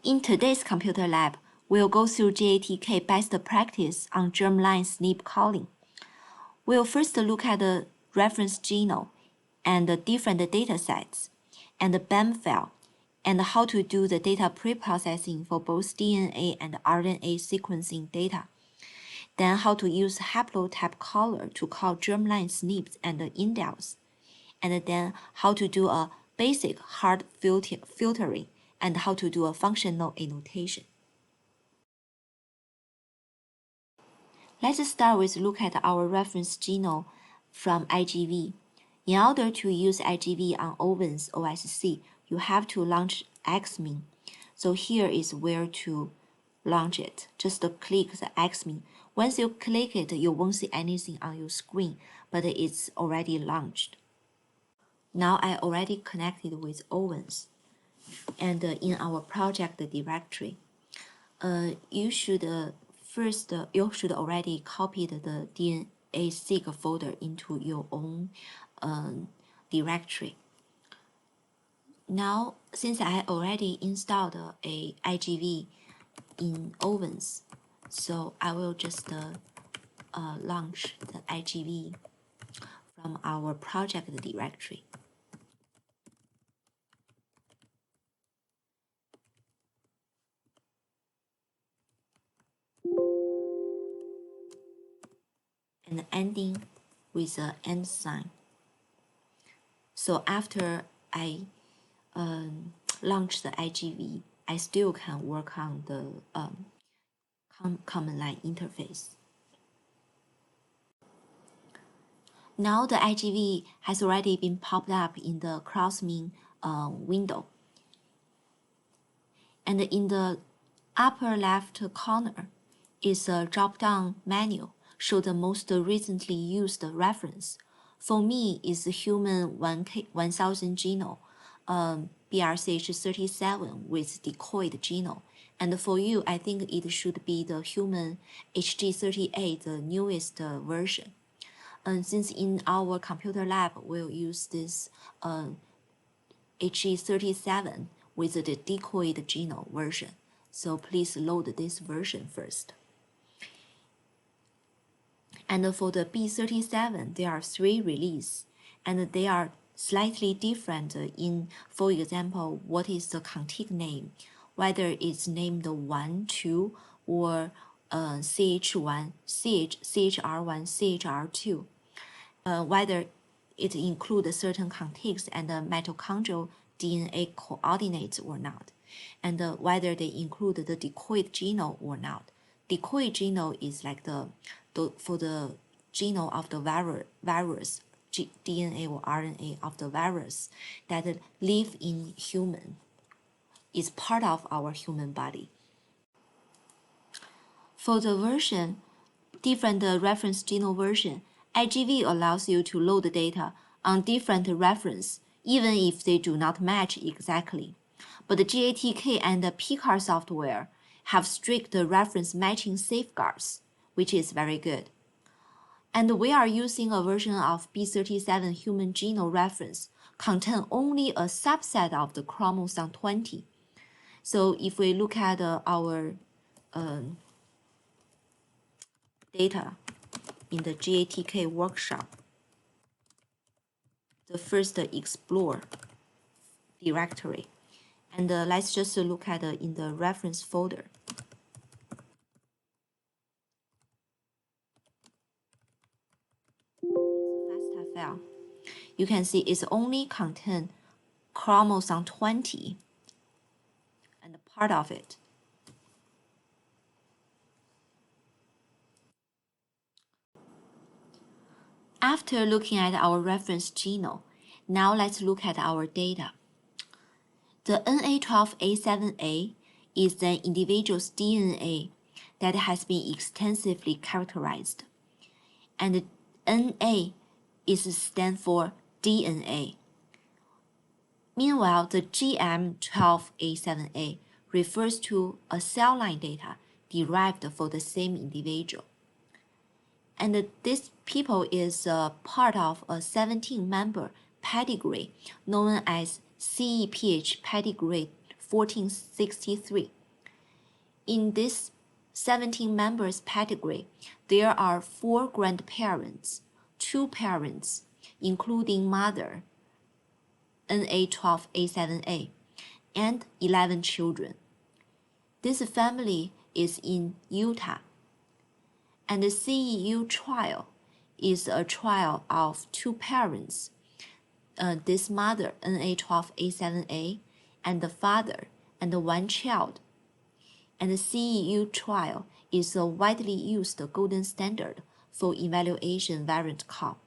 In today's computer lab, we'll go through GATK best practice on germline SNP calling. We'll first look at the reference genome and the different datasets, and the BAM file, and how to do the data pre-processing for both DNA and RNA sequencing data. Then how to use haplotype caller to call germline SNPs and the indels, and then how to do a basic hard filtering and how to do a functional annotation. Let's start with look at our reference genome from IGV. In order to use IGV on Owen's OSC, you have to launch Xmin. So here is where to launch it. Just click the Xmin. Once you click it, you won't see anything on your screen, but it's already launched. Now I already connected with Owen's. And in our project directory, you should already copy the DNA-seq folder into your own directory. Now, since I already installed a IGV in Owen's, so I will just launch the IGV from our project directory. And ending with an and sign. So after I launch the IGV, I still can work on the command line interface. Now the IGV has already been popped up in the CrossMin window. And in the upper left corner is a drop-down menu. Show the most recently used reference. For me, it's human 1000 genome, BRCH37 with decoyed genome. And for you, I think it should be the human HG38, the newest version. And since in our computer lab, we'll use this HG37 with the decoyed genome version. So please load this version first. And for the B37, there are 3 releases, and they are slightly different in, for example, what is the contig name, whether it's named 1, 2, or CH1, CHR1, CHR2, whether it includes certain contigs and mitochondrial DNA coordinates or not, and whether they include the decoyed genome or not. Decoyed genome is like for the genome of the virus, DNA or RNA of the virus that live in human, is part of our human body. For the version, different reference genome version, IGV allows you to load data on different reference, even if they do not match exactly. But the GATK and the PCAR software have strict reference matching safeguards, which is very good. And we are using a version of B37 human genome reference, contain only a subset of the chromosome 20. So if we look at our data in the GATK workshop, the first explore directory, and let's just look at in the reference folder. File. You can see it's only contain chromosome 20 and part of it. After looking at our reference genome, now let's look at our data. The NA12A7A is an individual's DNA that has been extensively characterized, and NA stands for DNA. Meanwhile, the GM12A7A refers to a cell line data derived for the same individual. And this people is part of a 17-member pedigree known as CEPH pedigree 1463. In this 17 members category, there are 4 grandparents, 2 parents, including mother, NA12A7A, and 11 children. This family is in Utah, and the CEU trial is a trial of 2 parents, this mother, NA12A7A, and the father, and 1 child. And the CEU trial is a widely used golden standard for evaluation variant call.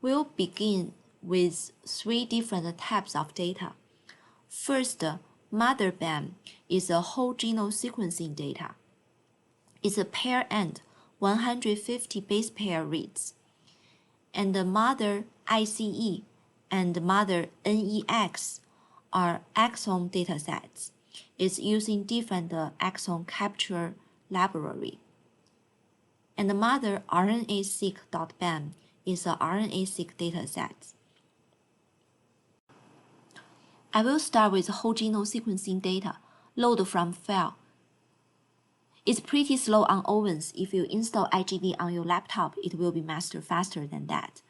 We'll begin with 3 different types of data. First, mother BAM is a whole genome sequencing data. It's a pair-end 150 base pair reads. And the mother ICE and mother NEX are exome datasets. It's using different exome capture library. And the mother RNA-seq.bam is a RNA-seq dataset. I will start with whole genome sequencing data, load from file. It's pretty slow on ovens. If you install IGV on your laptop, it will be mastered faster than that.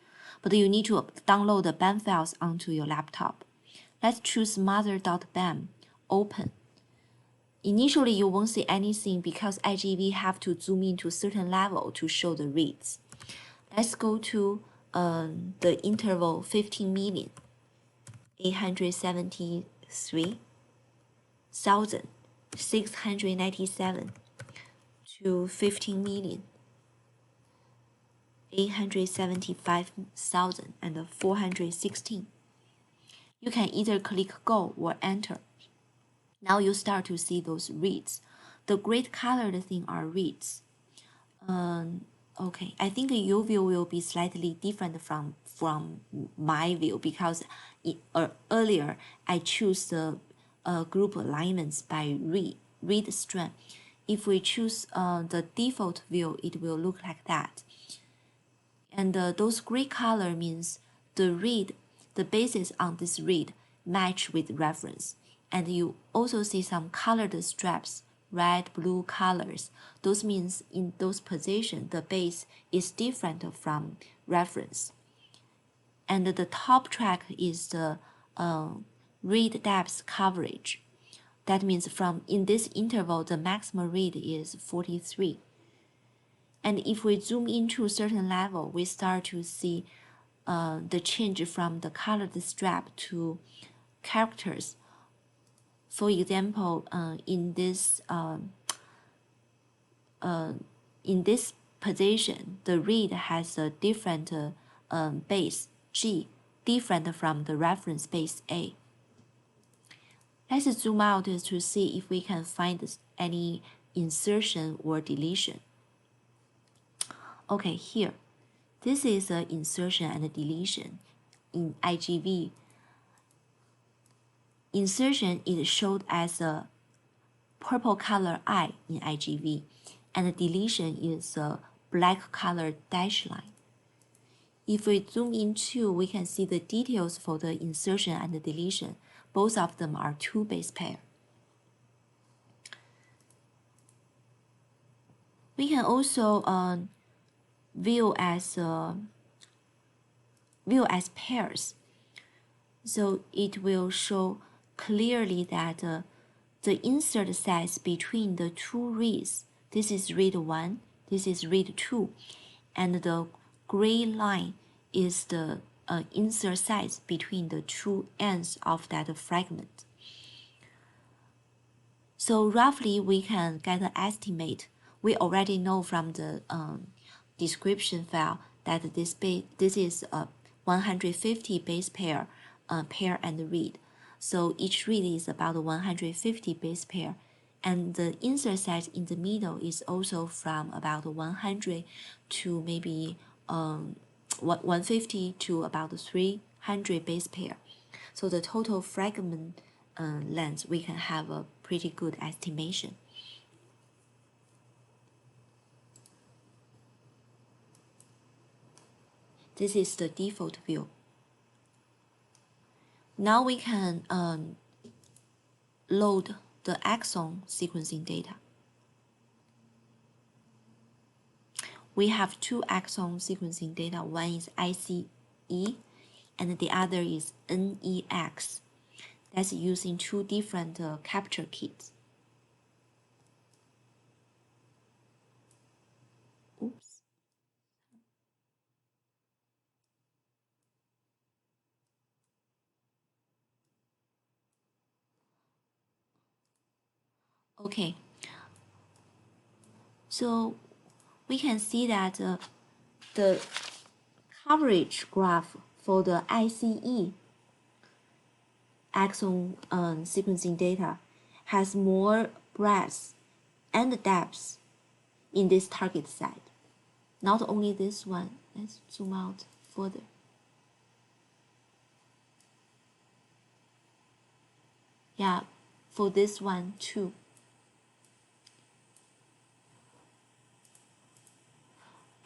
But you need to download the BAM files onto your laptop. Let's choose mother.bam, open. Initially, you won't see anything because IGV have to zoom into a certain level to show the reads. Let's go to the interval 15 million, 873,697 to 15 million, 875,416. You can either click go or enter. Now you start to see those reads. The gray colored thing are reads. Okay, I think your view will be slightly different from my view because earlier I choose the group alignments by read strand. If we choose the default view, it will look like that. And those gray color means the basis on this read match with reference. And you also see some colored stripes, red, blue colors. Those means in those positions, the base is different from reference. And the top track is the read depth coverage. That means in this interval, the maximum read is 43. And if we zoom into a certain level, we start to see the change from the colored strap to characters. For example, in this position, the read has a different base G, different from the reference base A. Let's zoom out to see if we can find any insertion or deletion. Okay, here, this is an insertion and a deletion in IGV. Insertion is showed as a purple color I in IGV, and the deletion is a black color dash line. If we zoom into, we can see the details for the insertion and the deletion. Both of them are 2 base pair. We can also view as pairs. So it will show clearly that the insert size between the 2 reads, this is read 1, this is read 2, and the gray line is the insert size between the 2 ends of that fragment. So roughly we can get an estimate. We already know from the description file that this is a 150 base pair and read. So each read is about 150 base pair, and the insert size in the middle is also from about 100 to maybe 150 to about 300 base pair. So the total fragment length, we can have a pretty good estimation. This is the default view. Now we can load the exon sequencing data. We have two exon sequencing data. One is ICE and the other is NEX. That's using two different capture kits. Oops. Okay. So we can see that the coverage graph for the ICE exon sequencing data has more breadth and depth in this target site. Not only this one, let's zoom out further. Yeah, for this one too.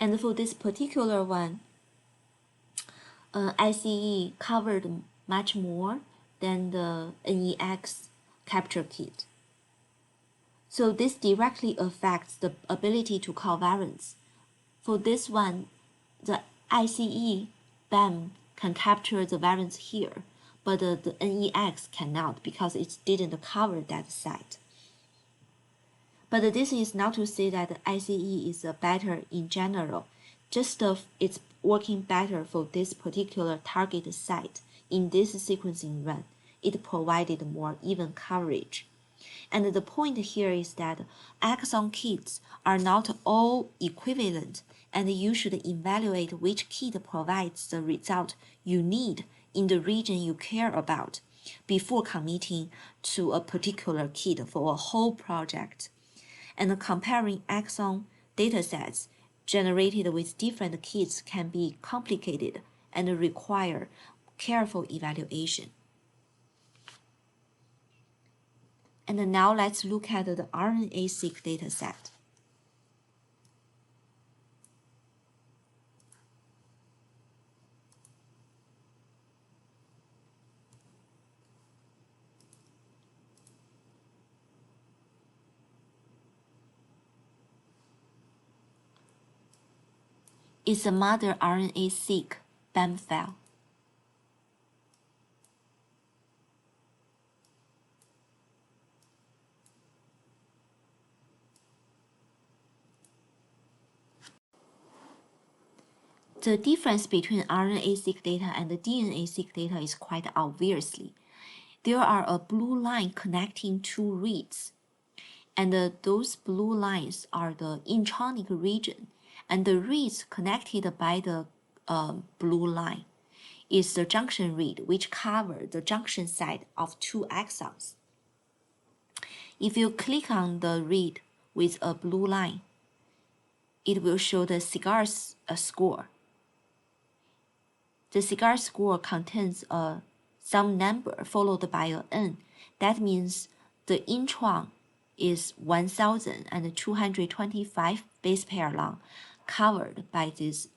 And for this particular one, ICE covered much more than the NEX capture kit. So this directly affects the ability to call variants. For this one, the ICE BAM can capture the variants here, but the NEX cannot because it didn't cover that site. But this is not to say that ICE is better in general, just it's working better for this particular target site in this sequencing run. It provided more even coverage. And the point here is that exon kits are not all equivalent, and you should evaluate which kit provides the result you need in the region you care about before committing to a particular kit for a whole project. And comparing exon datasets generated with different kits can be complicated and require careful evaluation. And now let's look at the RNA-seq dataset. It's a mother RNA-seq BAM file. The difference between RNA-seq data and the DNA-seq data is quite obviously. There are a blue line connecting two reads, and those blue lines are the intronic region, and the reads connected by the blue line is the junction read, which covers the junction site of two exons. If you click on the read with a blue line, it will show the cigar score. The cigar score contains some number followed by a n. That means the intron is 1,225 base pair long, covered by this.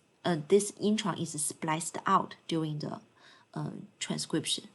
This intron is spliced out during the transcription.